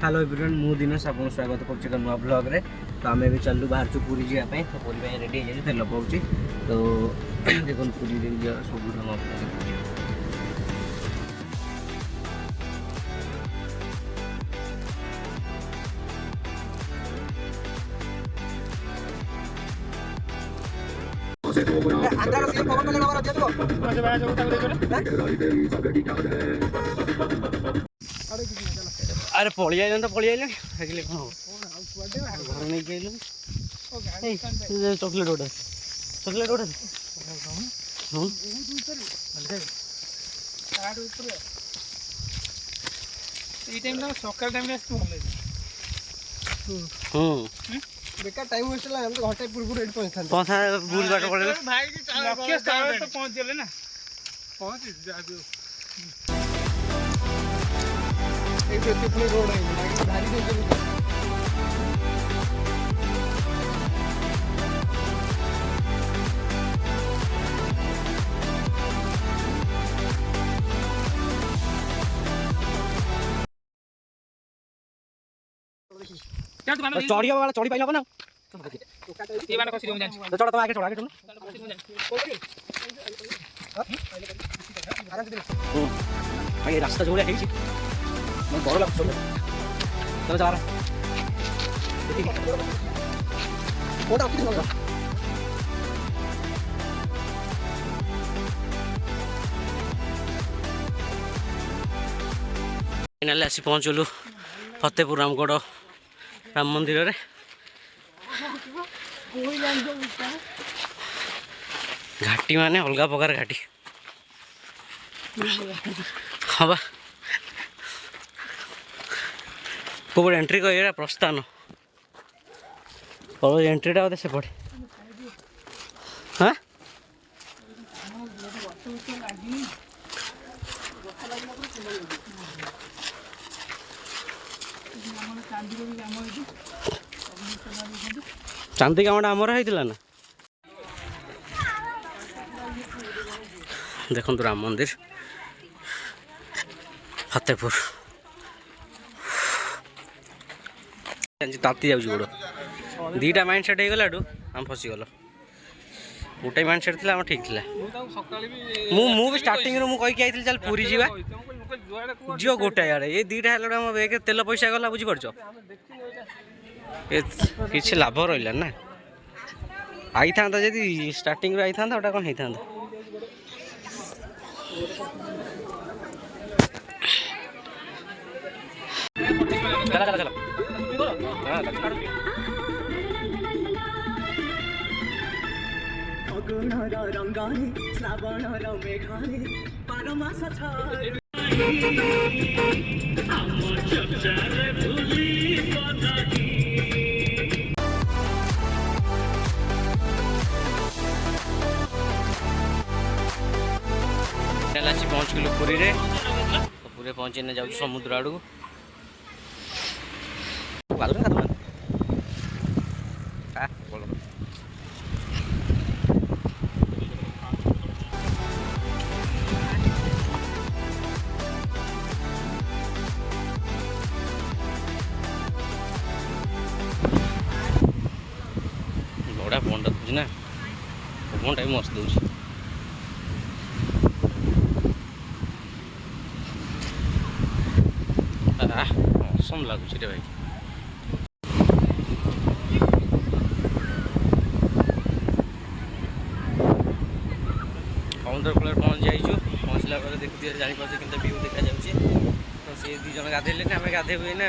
Hello everyone मु दिनेश आपको स्वागत करुच्ची नुआ ब्लॉग रे। तो आम भी चलू बाहर पूरी जावाई तो पूरी रेडी हो तेल पकाऊँ तो देखो पूरी सब अरे पलि आइल तो पलि आइल देखिए कौन घर नहीं गल चॉकलेट गोटे चॉकलेट गोटे सकाल टाइम बेकार टाइम वेस्ट है हम तो घंटे पूर्व रेडी पहुंचता पहुंचा भूल बाट पड़े भाई लक्ष्य स्थान तो पहुंच गए ना पहुंच जा जो एक ब्यूटीफुल रोड है भारी दे क्या दुकान में चौड़ी वाला चौड़ी पाइला ना ये वाला कसी जान तो चढ़ो तो आगे चढ़ो आगे रास्ता जोड़े है मैं बड़ लग चलो चलो जा रहा कोटा कितने होगा फाइनली आसी पहुँचलु फतेहपुर रामगढ़ राम मंदिर रे घाटी माने अलग प्रकार घाटी हाँ बा कोई एंट्री कर प्रस्थान एंट्रीटा बोधे से पड़े हाँ चांदी कामटा आमर होता ना देखो राम मंदिर फतेहपुर ताती जाऊँ गोड़ दीटा माइंड सेट हो गला आम फसीगल गोटे माइंड सेट थी ठीक थी मु भी स्टार्टिंग रू कहीकि आई चल पूरी जावा जियो गोटे आड़े ये दीटा है बेग तेल पैसा गला बुझीपार किसी लाभ रहा ना आई था जी स्टार्टिंग आई था कौन होता चला चला चला पहुँच गलु पुरी रे तो पूरे पहुँची जाऊ समुद्र आड़ बड़ा पवन दूसरी ना पवन टाइम मस्त दूसरी मौसम लगुच रे भाई समुद्र कूल पहुँच जाइए पहुँचला देखुए जापर के व्यू देखा जाऊँगी तो सी दीज गाधेले आम गाधेबे ना।